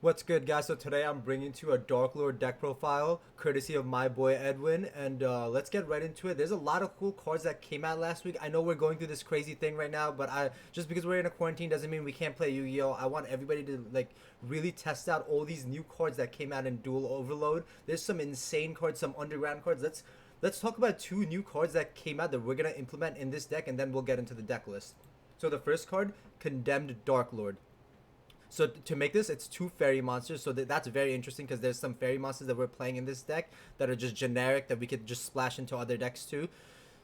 What's good, guys? So today I'm bringing to you a Darklord deck profile, courtesy of my boy Edwin, and let's get right into it. There's a lot of cool cards that came out last week. I know we're going through this crazy thing right now, but I just because we're in a quarantine doesn't mean we can't play Yu-Gi-Oh. I want everybody to really test out all these new cards that came out in Duel Overload. There's some insane cards, some underground cards. Let's talk about two new cards that came out that we're gonna implement in this deck, and then we'll get into the deck list. So the first card, Condemned Darklord. So to make this, it's two fairy monsters. So that's very interesting because there's some fairy monsters that we're playing in this deck that are just generic that we could just splash into other decks too.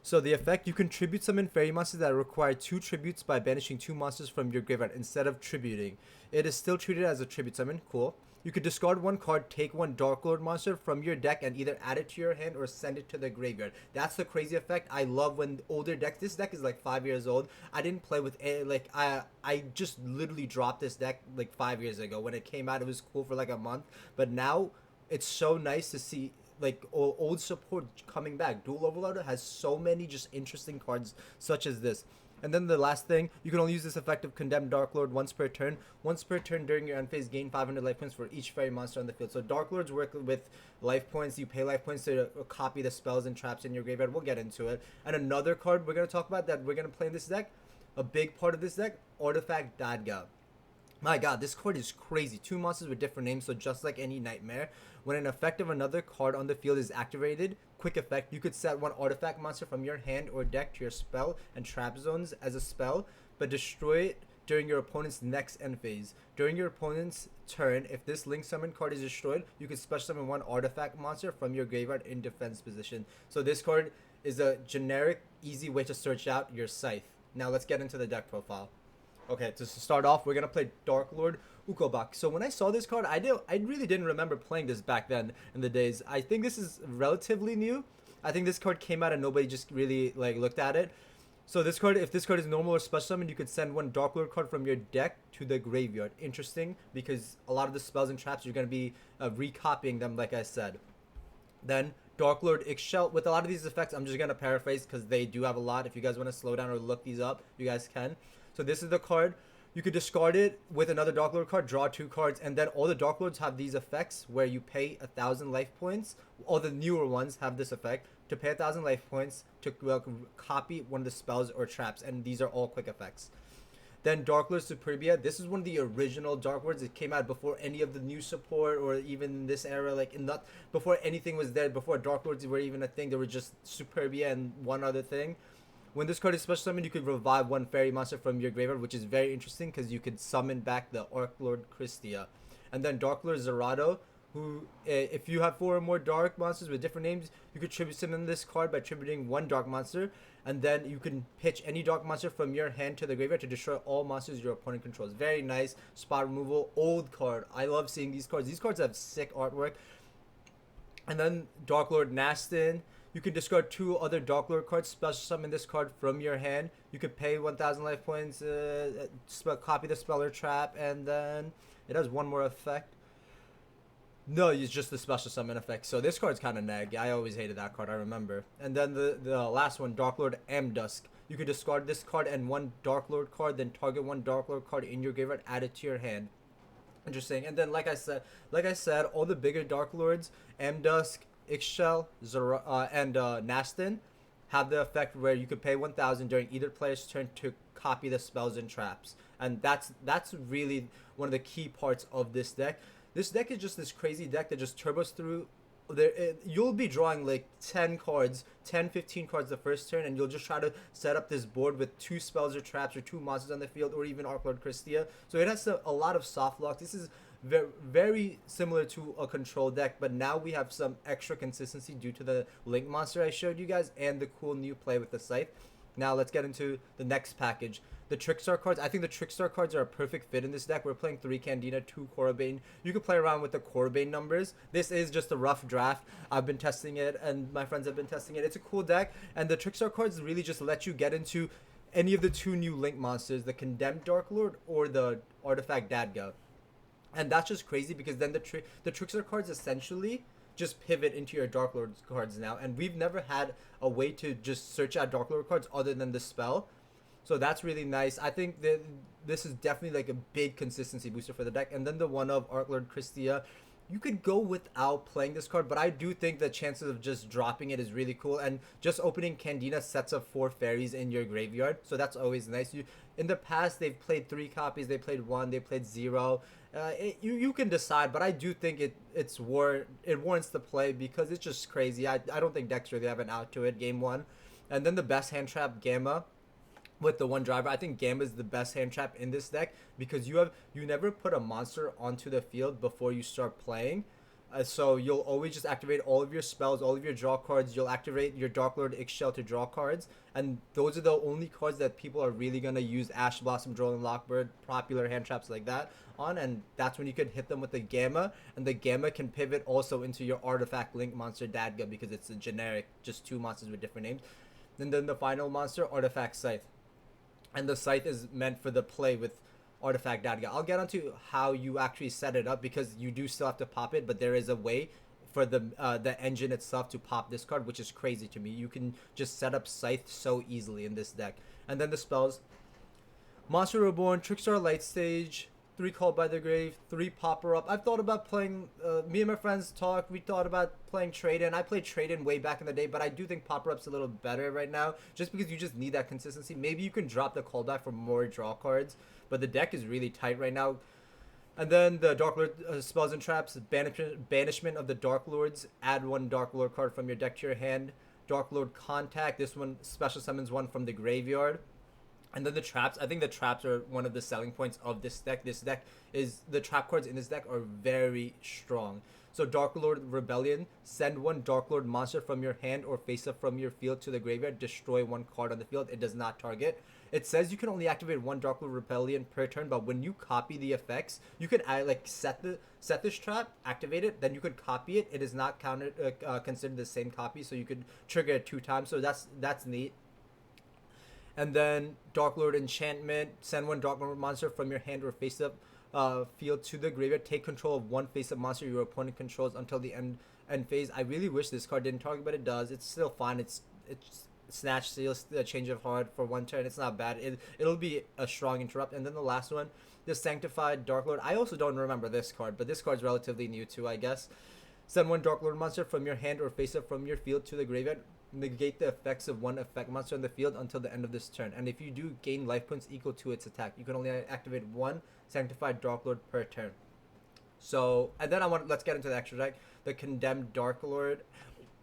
So the effect, you can tribute summon fairy monsters that require two tributes by banishing two monsters from your graveyard instead of tributing. It is still treated as a tribute summon. Cool. You could discard one card, take one Darklord monster from your deck, and either add it to your hand or send it to the graveyard. That's the crazy effect. I love when older decks. This deck is like 5 years old. I didn't play with it. I just literally dropped this deck like 5 years ago. When it came out, it was cool for like a month. But now, it's so nice to see like old support coming back. Duel Overloader has so many just interesting cards such as this. And then the last thing, you can only use this effect of Condemned Darklord once per turn. Once per turn during your end phase, gain 500 life points for each fairy monster on the field. So Darklords work with life points. You pay life points to copy the spells and traps in your graveyard. We'll get into it. And another card we're going to talk about that we're going to play in this deck, a big part of this deck, Artifact Dadga. My god, this card is crazy. Two monsters with different names, so just like any nightmare. When an effect of another card on the field is activated, quick effect, you could set one artifact monster from your hand or deck to your spell and trap zones as a spell, but destroy it during your opponent's next end phase. During your opponent's turn, if this link summon card is destroyed, you can special summon one artifact monster from your graveyard in defense position. So this card is a generic, easy way to search out your Scythe. Now let's get into the deck profile. Okay, to start off, we're gonna play Darklord Ukobak. So when I saw this card, I really didn't remember playing this back then in the days. I think this is relatively new. I think this card came out and nobody just really like looked at it. So this card, if this card is normal or special summon, you could send one Darklord card from your deck to the graveyard. Interesting, because a lot of the spells and traps you're gonna be recopying them, like I said. Then Darklord Ixchel. With a lot of these effects, I'm just gonna paraphrase because they do have a lot. If you guys want to slow down or look these up, you guys can. So this is the card. You could discard it with another Darklord card, draw two cards, and then all the Darklords have these effects where you pay 1,000 life points. All the newer ones have this effect to pay 1,000 life points to copy one of the spells or traps, and these are all quick effects. Then Darklord Superbia. This is one of the original Darklords. It came out before any of the new support or even in this era, like in not before anything was there. Before Darklords were even a thing, there were just Superbia and one other thing. When this card is special summoned, you could revive one fairy monster from your graveyard, which is very interesting because you could summon back the Darklord Christia. And then Darklord Zerado, who, if you have four or more dark monsters with different names, you could tribute summon this card by tributing one dark monster, and then you can pitch any dark monster from your hand to the graveyard to destroy all monsters your opponent controls. Very nice spot removal, old card. I love seeing these cards. These cards have sick artwork. And then Darklord Nastin. You can discard two other Darklord cards, special summon this card from your hand. You could pay 1,000 life points, copy the spell or trap, and then it has one more effect. No, it's just the special summon effect. So this card's kind of neg. I always hated that card, I remember. And then the last one, Darklord Amdusk. You could discard this card and one Darklord card, then target one Darklord card in your graveyard, add it to your hand. Interesting. And then like I said, all the bigger Darklords, Amdusk, Ixchel, and Nastin, have the effect where you could pay 1,000 during either player's turn to copy the spells and traps. And that's really one of the key parts of this deck. This deck is just this crazy deck that just turbos through. You'll be drawing like 10 cards, 10, 15 cards the first turn, and you'll just try to set up this board with two spells or traps or two monsters on the field, or even Darklord Christia. So it has a lot of soft locks. This is very, very similar to a control deck, but now we have some extra consistency due to the Link monster I showed you guys and the cool new play with the Scythe. Now let's get into the next package. The Trickstar cards. I think the Trickstar cards are a perfect fit in this deck. We're playing 3 Candida, 2 Korobane. You can play around with the Korobane numbers. This is just a rough draft. I've been testing it, and my friends have been testing it. It's a cool deck, and the Trickstar cards really just let you get into any of the two new Link monsters, the Condemned Darklord or the Artifact Dadga. And that's just crazy because then the Trickster cards essentially just pivot into your Darklord cards now. And we've never had a way to just search out Darklord cards other than the spell. So that's really nice. I think that this is definitely like a big consistency booster for the deck. And then the one of Arklord Christia, you could go without playing this card, but I do think the chances of just dropping it is really cool. And just opening Candina sets up 4 fairies in your graveyard, so that's always nice. You in the past they've played 3 copies, they played 1, they played 0. You can decide, but I do think it warrants the play because it's just crazy. I don't think decks really have an out to it game one. And then the best hand trap Gamma with the one driver. I think Gamma is the best hand trap in this deck because you never put a monster onto the field before you start playing. So you'll always just activate all of your spells, all of your draw cards. You'll activate your Darklord Ixchel to draw cards, and those are the only cards that people are really gonna use Ash Blossom, Droll, and Lockbird, popular hand traps like that on, and that's when you could hit them with the Gamma, and the Gamma can pivot also into your Artifact Link monster Dadga because it's a generic, just 2 monsters with different names. And then the final monster, Artifact Scythe. And the Scythe is meant for the play with Artifact Dadga. I'll get onto how you actually set it up because you do still have to pop it, but there is a way for the engine itself to pop this card, which is crazy to me. You can just set up Scythe so easily in this deck. And then the spells: Monster Reborn, Trickstar Light Stage, 3 Called by the Grave, 3 Popper Up. I've thought about playing, me and my friends talked, we thought about playing Trade-In. I played Trade-In way back in the day, but I do think Popper Up's a little better right now, just because you just need that consistency. Maybe you can drop the callback for more draw cards, but the deck is really tight right now. And then the Darklord spells and traps: banishment of the Darklords, add 1 Darklord card from your deck to your hand. Darklord Contact, this one special summons 1 from the graveyard. And then the traps, I think the traps are one of the selling points of this deck. This deck is, the trap cards in this deck are very strong. So Darklord Rebellion, send 1 Darklord monster from your hand or face up from your field to the graveyard, destroy 1 card on the field. It does not target. It says you can only activate 1 Darklord Rebellion per turn, but when you copy the effects, you can set this trap, activate it, then you could copy it. It is not considered the same copy, so you could trigger it 2 times. So that's neat. And then Darklord Enchantment, send 1 Darklord monster from your hand or face up field to the graveyard. Take control of 1 face up monster your opponent controls until the end phase. I really wish this card didn't target, but it does. It's still fine. It's Snatch, Seal, Change of Heart for 1 turn. It's not bad. It'll be a strong interrupt. And then the last one, the Sanctified Darklord. I also don't remember this card, but this card's relatively new too, I guess. Send 1 Darklord monster from your hand or face up from your field to the graveyard. Negate the effects of 1 effect monster on the field until the end of this turn. And if you do gain life points equal to its attack, you can only activate 1 Sanctified Darklord per turn. So, and then let's get into the extra deck, the Condemned Darklord.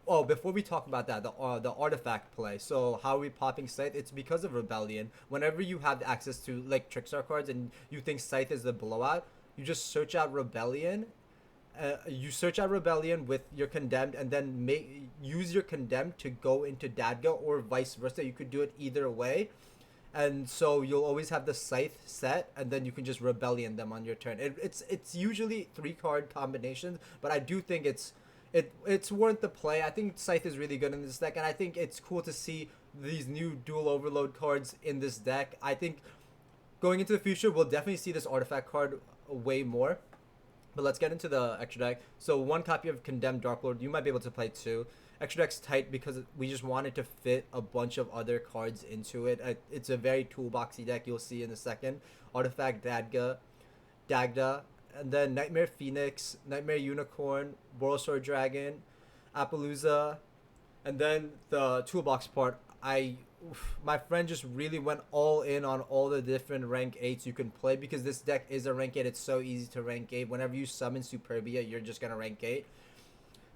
Oh, before we talk about that, the artifact play. So how are we popping Scythe? It's because of Rebellion. Whenever you have access to like Trickstar cards and you think Scythe is the blowout, you just search out Rebellion. You search out Rebellion with your Condemned, and then use your Condemned to go into Dadga, or vice versa. You could do it either way, and so you'll always have the Scythe set, and then you can just Rebellion them on your turn. It's usually 3-card combinations, but I do think it's worth the play. I think Scythe is really good in this deck, and I think it's cool to see these new dual overload cards in this deck. I think going into the future, we'll definitely see this artifact card way more. But let's get into the extra deck. So 1 copy of Condemned Darklord. You might be able to play 2. Extra deck's tight because we just wanted to fit a bunch of other cards into it. It's a very toolboxy deck. You'll see in a second. Artifact Dagda, and then Nightmare Phoenix, Nightmare Unicorn, Borosaur Dragon, Appaloosa, and then the toolbox part. My friend just really went all in on all the different rank 8s you can play because this deck is a rank 8. It's so easy to rank 8. Whenever you summon Superbia, you're just gonna rank 8.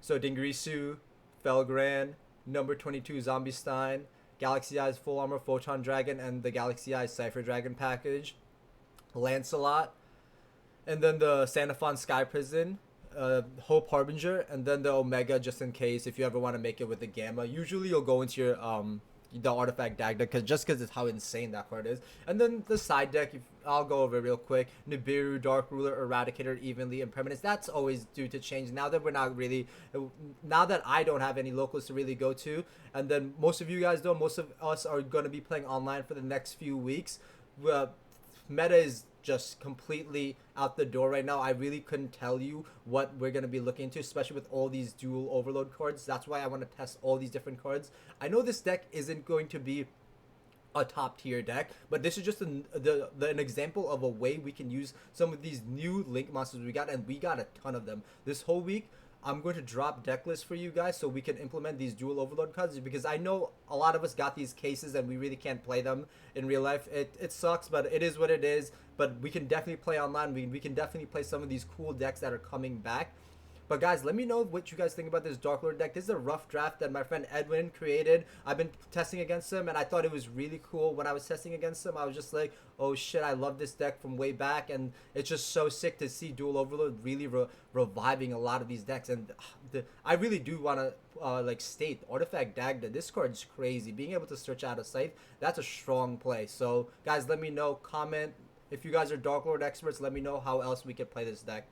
So Dingirisu, Felgran, number 22 Zombie Stein, Galaxy Eyes Full Armor Photon Dragon, and the Galaxy Eyes Cypher Dragon package, Lancelot, and then the Sanafon Sky Prison, Hope Harbinger, and then the Omega just in case if you ever want to make it with the Gamma. Usually you'll go into your the Artifact Dagda because it's how insane that card is. And then the side deck, I'll go over it real quick. Nibiru, Dark Ruler, Eradicator, Evenly, Impermanence. That's always due to change now that now that I don't have any locals to really go to, and then most of you guys don't. Most of us are going to be playing online for the next few weeks. Meta is just completely out the door right now. I really couldn't tell you what we're going to be looking into, especially with all these dual overload cards. That's why I want to test all these different cards. I know this deck isn't going to be a top tier deck, but this is just an example of a way we can use some of these new link monsters we got, and we got a ton of them this whole week. I'm going to drop deck lists for you guys so we can implement these dual overload cards, because I know a lot of us got these cases and we really can't play them in real life. It sucks, but it is what it is. But we can definitely play online. We can definitely play some of these cool decks that are coming back. But guys, let me know what you guys think about this Darklord deck. This is a rough draft that my friend Edwin created. I've been testing against him, and I thought it was really cool. When I was testing against him, I was just like, oh shit, I love this deck from way back. And it's just so sick to see Dual Overload really reviving a lot of these decks. And I really do want to like state Artifact Dagda. This card is crazy. Being able to search out a Scythe, that's a strong play. So guys, let me know, comment. If you guys are Darklord experts, let me know how else we can play this deck.